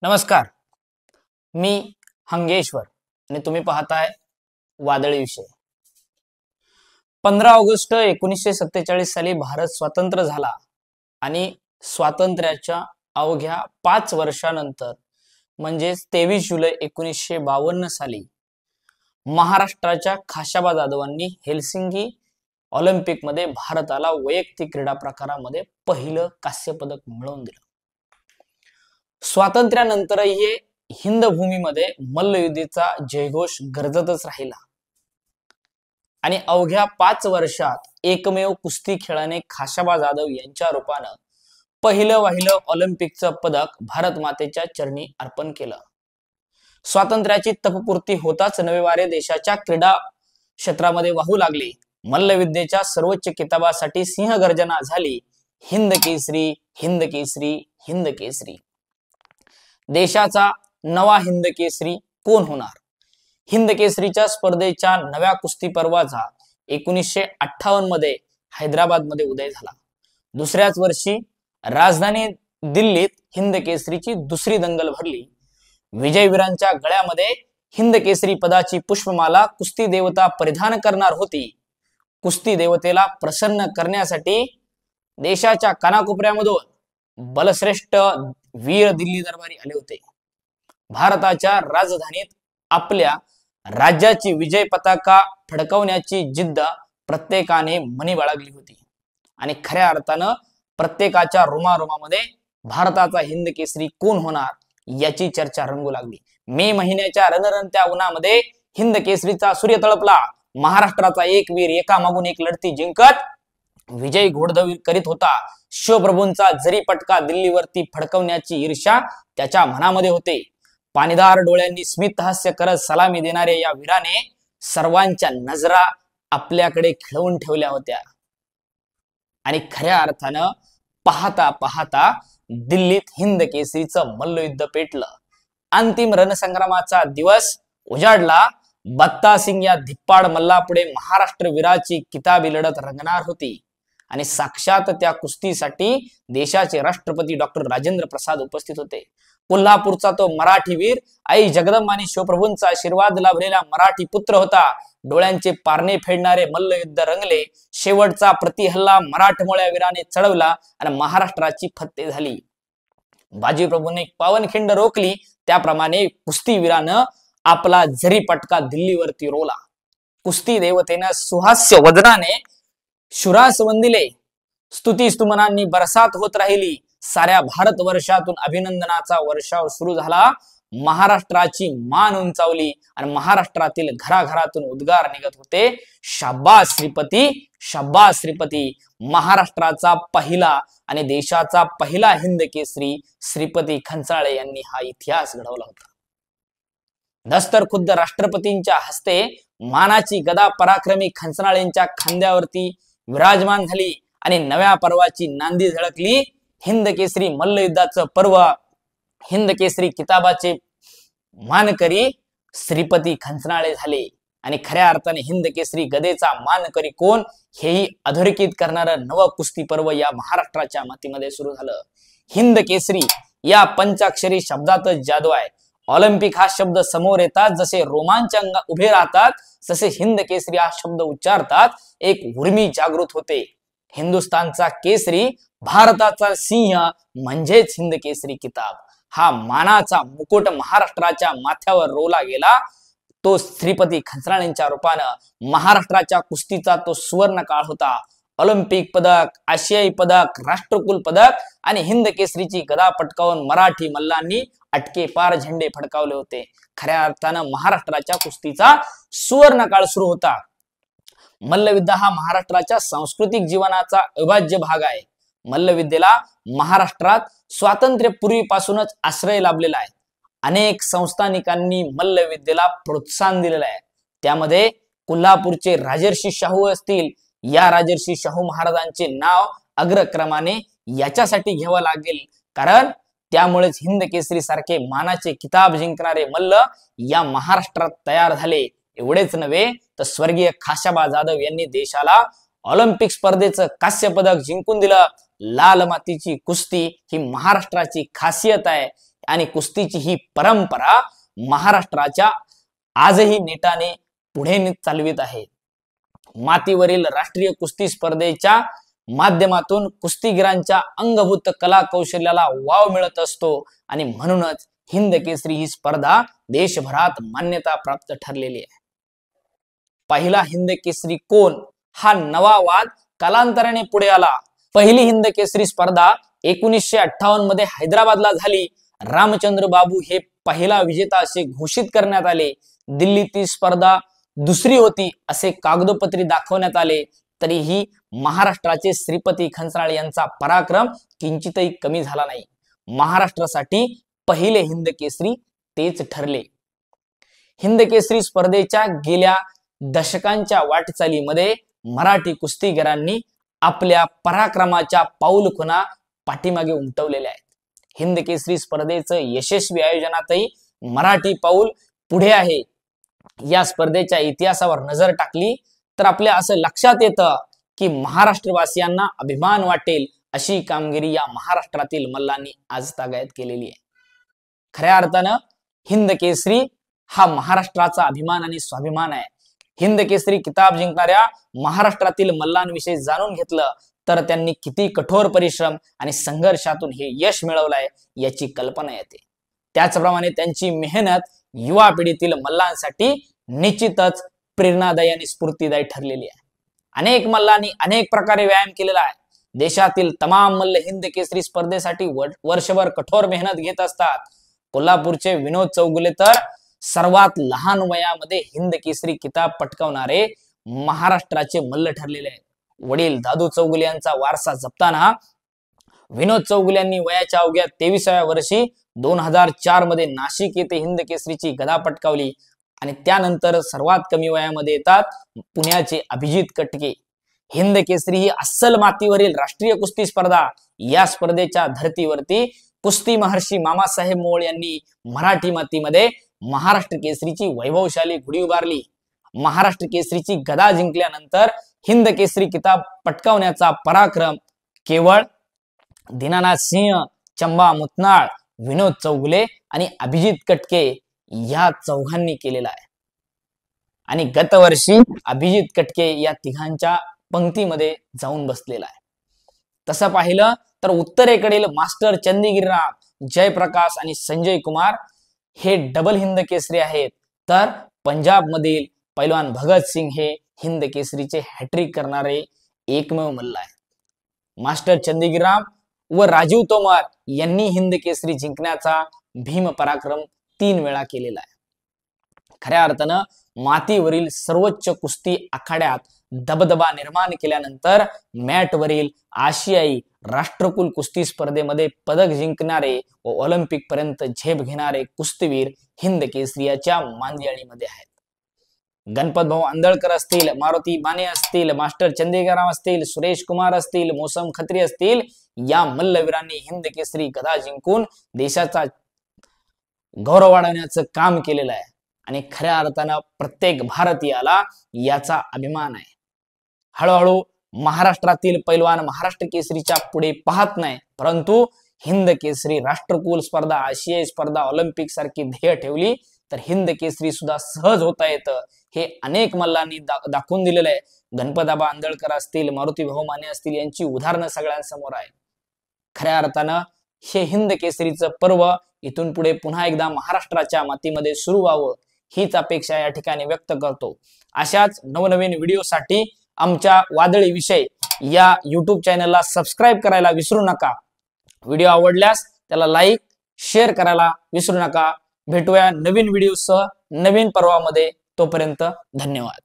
नमस्कार. मी हंगेश्वर आणि तुम्ही पाहताय वादळी विषय. 15 ऑगस्ट 1947 साली भारत स्वतंत्र झाला आणि स्वातंत्र्याच्या अवघ्या 5 वर्षानंतर म्हणजेच 23 जुलै 1952 साली महाराष्ट्राच्या खाशाबा जाधवांनी हेल्सिंकी ऑलिम्पिकमध्ये भारताला वैयक्तिक क्रीडा प्रकारामध्ये पहिलं कांस्य पदक मिळवून दिलं. स्वातंत्र्यानंतरही हिंद भूमीमध्ये मल्लयुद्धीचा जयघोष गरजतच राहिला आणि अवघ्या 5 वर्षात एकमेव कुस्ती खेळाने खाशाबा जाधव यांच्या रूपानं पहिलं वाहिलं ऑलिम्पिकचं पदक भारत मातेच्या चरणी अर्पण केलं. स्वातंत्र्याची तपपूर्ती होताच नवे वारे देशाच्या क्रीडा क्षेत्रामध्ये वाहू लागले. मल्लविद्येच्या सर्वोच्च किताबासाठी सिंहगर्जना झाली. हिंद केसरी, हिंद केसरी, हिंद केसरी. देशाचा नवा हिंद केसरी कोण होणार? हिंद केसरीच्या स्पर्धेच्या नव्या कुस्ती पर्वाचा 1958 मध्ये हैदराबाद मध्ये उदय झाला. दुसऱ्याच वर्षी राजधानी दिल्लीत हिंद केसरीची दुसरी दंगल भरली. विजयवीरांच्या गळ्यामध्ये हिंद केसरी पदाची पुष्पमाला कुस्ती देवता परिधान करणार होती. कुस्ती देवतेला प्रसन्न करण्यासाठी देशाच्या कानाकोपऱ्यामधून बलश्रेष्ठ वीर दिल्ली दरबारी आले होते. भारताच्या राजधानीत आपल्या राज्याची विजय पताका फडकवण्याची जिद्द प्रत्येकाने मनी बाळगली होती आणि खऱ्या अर्थानं प्रत्येकाच्या रोमारोमामध्ये भारताचा हिंद केसरी कोण होणार याची चर्चा रंगू लागली. मे महिन्याच्या रणरणत्या उन्हामध्ये हिंद केसरीचा सूर्य तळपला. महाराष्ट्राचा एक वीर एकामागून एक लढती जिंकत विजय घोडदौड करीत होता. शिवप्रभूंचा जरी पटका दिल्लीवरती फडकवण्याची ईर्ष्या त्याच्या मनामध्ये होते. पाणीदार डोळ्यांनी स्मित हास्य करत सलामी देणाऱ्या या वीराने सर्वांच्या नजरा आपल्याकडे खिळवून ठेवल्या होत्या आणि खऱ्या अर्थानं पाहता पाहता दिल्लीत हिंद केसरीचं मल्लयुद्ध पेटलं. अंतिम रणसंग्रामाचा दिवस उजाडला. बत्ता सिंग या धिप्पाड मल्लापुढे महाराष्ट्र वीराची किताबी लढत रंगणार होती आणि साक्षात त्या कुस्तीसाठी देशाचे राष्ट्रपती डॉक्टर राजेंद्र प्रसाद उपस्थित होते. कोल्हापूरचा तो मराठी वीर आई जगदंबा आणि शिवप्रभूंचा आशीर्वाद लाभलेला मराठी पुत्र होता. डोळ्यांचे पारणे फेडणारे मल्लयुद्ध रंगले. शेवटचा प्रतिहल्ला मराठमोळ्या वीराने चढवला आणि महाराष्ट्राची फत्ते झाली. बाजीप्रभूने पावनखिंड रोखली. त्याप्रमाणे कुस्तीवीरानं आपला जरी पटका दिल्लीवरती रोवला. कुस्ती देवतेनं सुहास्य वदनाने शुरास वंदिले. स्तुती स्तुमनांनी बरसात होत राहिली. साऱ्या भारतवर्षातून अभिनंदनाचा वर्षाव सुरू झाला. महाराष्ट्राची मान उंचावली आणि महाराष्ट्रातील घराघरातून उद्गार निघत होते, शाबास श्रीपती, शाबास श्रीपती. महाराष्ट्राचा पहिला आणि देशाचा पहिला हिंद केसरी श्रीपती खंचाळे यांनी हा इतिहास घडवला होता. दस्तर खुद्द राष्ट्रपतींच्या हस्ते मानाची गदा पराक्रमी खंचनाळेंच्या खांद्यावरती विराजमान झाली आणि नव्या पर्वाची नांदी झळकली. हिंद केसरी मल्लयुद्धाचं पर्व, हिंद केसरी किताबाचे मानकरी श्रीपती खंचनाळे झाले आणि खऱ्या अर्थाने हिंद केसरी गदेचा मानकरी कोण हेही अधोरेखित करणारं नवं कुस्ती पर्व या महाराष्ट्राच्या मातीमध्ये सुरू झालं. हिंद केसरी या पंचाक्षरी शब्दातच जादू आहे. ऑलिम्पिक हा शब्द समोर येतात जसे रोमांच उभे राहतात, तसे हिंद केसरी हा शब्द उच्चारतात एक उर्मी जागृत होते. हिंदुस्थानचा केसरी, भारताचा सिंह म्हणजेच हिंद केसरी किताब. हा मानाचा मुकुट महाराष्ट्राच्या माथ्यावर रोवला गेला. तो श्रीपती खंचनाळेंच्या रूपानं महाराष्ट्राच्या कुस्तीचा तो सुवर्ण काळ होता. ऑलिम्पिक पदक, आशियाई पदक, राष्ट्रकुल पदक आणि हिंद केसरीची गदा पटकावून मराठी मल्लांनी अटके पार झेंडे फडकावले होते. खऱ्या अर्थानं महाराष्ट्राच्या कुस्तीचा सुवर्ण काळ सुरू होता. मल्लविद्या हा महाराष्ट्राच्या सांस्कृतिक जीवनाचा अविभाज्य भाग आहे. मल्लविद्येला महाराष्ट्रात स्वातंत्र्यपूर्वीपासूनच आश्रय लाभलेला आहे. अनेक संस्थानिकांनी मल्लविद्येला प्रोत्साहन दिलेलं आहे. त्यामध्ये कोल्हापूरचे राजर्षी शाहू असतील. या राजर्षी शाहू महाराजांचे नाव अग्रक्रमाने याच्यासाठी घ्यावं लागेल, कारण त्यामुळेच हिंद केसरी सारखे मानाचे किताब जिंकणारे मल्ल या महाराष्ट्रात तयार झाले. एवढेच नव्हे तर स्वर्गीय खाशाबा जाधव यांनी देशाला ऑलिम्पिक स्पर्धेचं कांस्य पदक जिंकून दिलं. लाल मातीची कुस्ती ही महाराष्ट्राची खासियत आहे. आणि कुस्तीची ही परंपरा महाराष्ट्राच्या आजही नेटाने पुढे चालवित आहे. मातीवरील राष्ट्रीय कुस्ती स्पर्धेच्या माध्यमातून कुस्तीगिरांच्या अंगभूत कला कौशल्याला वाव मिळत असतो आणि म्हणूनच हिंद केसरी ही स्पर्धा देशभरात मान्यता प्राप्त ठरलेली आहे. पहिला हिंद केसरी कोण हा नवा वाद कालांतराने पुढे आला. पहिली हिंद केसरी स्पर्धा 1958 मध्ये हैदराबादला झाली. रामचंद्र बाबू हे पहिला विजेता असे घोषित करण्यात आले. दिल्लीत ती स्पर्धा दुसरी होती असे कागदोपत्री दाखवण्यात आले. तरीही महाराष्ट्राचे श्रीपती खंचनाळे यांचा पराक्रम किंचितही कमी झाला नाही. महाराष्ट्रासाठी पहिले हिंद केसरी तेच ठरले. हिंद केसरी स्पर्धेच्या गेल्या दशकांच्या वाटचालीमध्ये मराठी कुस्तीगिरांनी आपल्या पराक्रमाच्या पाऊलखुणा पाठीमागे उमटवलेल्या आहेत. हिंद केसरी स्पर्धेचं यशस्वी आयोजनातही मराठी पाऊल पुढे आहे. या स्पर्धेच्या इतिहासावर नजर टाकली तर आपल्या असं लक्षात येतं की महाराष्ट्रवासियांना अभिमान वाटेल अशी कामगिरी या महाराष्ट्रातील मल्लांनी आज तागायत केलेली आहे. खऱ्या अर्थानं हिंद केसरी हा महाराष्ट्राचा अभिमान आणि स्वाभिमान आहे. हिंद केसरी किताब जिंकणाऱ्या महाराष्ट्रातील मल्लांविषयी जाणून घेतलं तर त्यांनी किती कठोर परिश्रम आणि संघर्षातून हे यश मिळवलंय याची कल्पना येते. त्याचप्रमाणे त्यांची मेहनत युवा पिढीतील मल्लांसाठी निश्चितच प्रेरणादायी आणि स्फूर्तिदायी ठरलेली आहे. अनेक मल्लांनी अनेक प्रकारे व्यायाम केलेला आहे. देशातील तमाम मल्ल हिंद केसरी स्पर्धेसाठी वर्षभर कठोर मेहनत घेत असतात. कोल्हापूरचे विनोद चौगुले तर सर्वात लहान वयामध्ये हिंद केसरी किताब पटकावणारे महाराष्ट्राचे मल्ल ठरलेले आहेत. वडील दादू चौगुले यांचा वारसा जपताना विनोद चौगुले यांनी वयाच्या अवघ्या 23व्या वर्षी 2004 मध्ये नाशिक येथे हिंद केसरीची गदा पटकावली आणि त्यानंतर सर्वात कमी वयामध्ये येतात पुण्याचे अभिजित कटके. हिंद केसरी ही अस्सल मातीवरील राष्ट्रीय कुस्ती स्पर्धा. या स्पर्धेच्या धर्तीवरती कुस्ती महर्षी मामासाहेब मोळ यांनी मराठी मातीमध्ये महाराष्ट्र केसरीची वैभवशाली गुढी उभारली. महाराष्ट्र केसरीची गदा जिंकल्यानंतर हिंद केसरी किताब पटकावण्याचा पराक्रम केवळ दीनानाथ सिंह, चंबा मुतनाळ, विनोद चौगुले आणि अभिजित कटके या चौघांनी केलेला आहे. आणि गतवर्षी अभिजित कटके या तिघांच्या पंक्तीमध्ये जाऊन बसलेला आहे. तसं पाहिलं तर उत्तरेकडील मास्टर चंदीगिरीराम, जयप्रकाश आणि संजय कुमार हे डबल हिंद केसरी आहेत. तर पंजाब मधील पैलवान भगत सिंग हे हिंद केसरीचे हॅट्रिक करणारे एकमेव मल्ल आहेत. मास्टर चंदीगिरीराम व राजीव तोमर यांनी हिंद केसरी जिंकण्याचा भीम पराक्रम 3 वेळा केलेला आहे. खऱ्या अर्थानं मातीवरील सर्वोच्च कुस्ती आखाड्यात दबदबा निर्माण केल्यानंतर मॅटवरील आशियाई राष्ट्रकुल कुस्ती स्पर्धेमध्ये पदक जिंकणारे व ऑलिम्पिक पर्यंत झेप घेणारे कुस्तीवीर हिंद केसरीच्या मांदियाळीमध्ये आहेत. गणपत भाऊ आंदळकर असतील, मारुती बाने असतील, मास्टर चंदीगराम असतील, सुरेश कुमार असतील, मौसम खत्री असतील, या मल्लवीरांनी हिंद केसरी गदा जिंकून देशाचा गौरव वाढवण्याचं काम केलेलं आहे आणि खऱ्या अर्थानं प्रत्येक भारतीयाला याचा अभिमान आहे. हळूहळू महाराष्ट्रातील पैलवान महाराष्ट्र केसरीच्या पुढे पाहत नाही, परंतु हिंद केसरी राष्ट्रकुल स्पर्धा, आशियाई स्पर्धा, ऑलिम्पिक सारखी ध्येय ठेवली तर हिंद केसरी सुद्धा सहज होता येतं. हे अनेक मल्लांनी दाखवून दिलेलं आहे. गणपताबा आंदळकर असतील, मारुती भाऊ माने असतील यांची उदाहरणं सगळ्यांसमोर आहे. खऱ्या अर्थानं हे हिंद केसरीचं पर्व इथून पुढे पुन्हा एकदा महाराष्ट्राच्या मातीमध्ये सुरू व्हावं हीच अपेक्षा या ठिकाणी व्यक्त करतो. अशाच नवनवीन व्हिडिओसाठी आमच्या वादळी विषय या YouTube चॅनलला सबस्क्राईब करायला विसरू नका. व्हिडिओ आवडल्यास त्याला लाईक, शेअर करायला विसरू नका. भेटूया नवीन व्हिडिओसह नवीन पर्वामध्ये. तोपर्यंत धन्यवाद.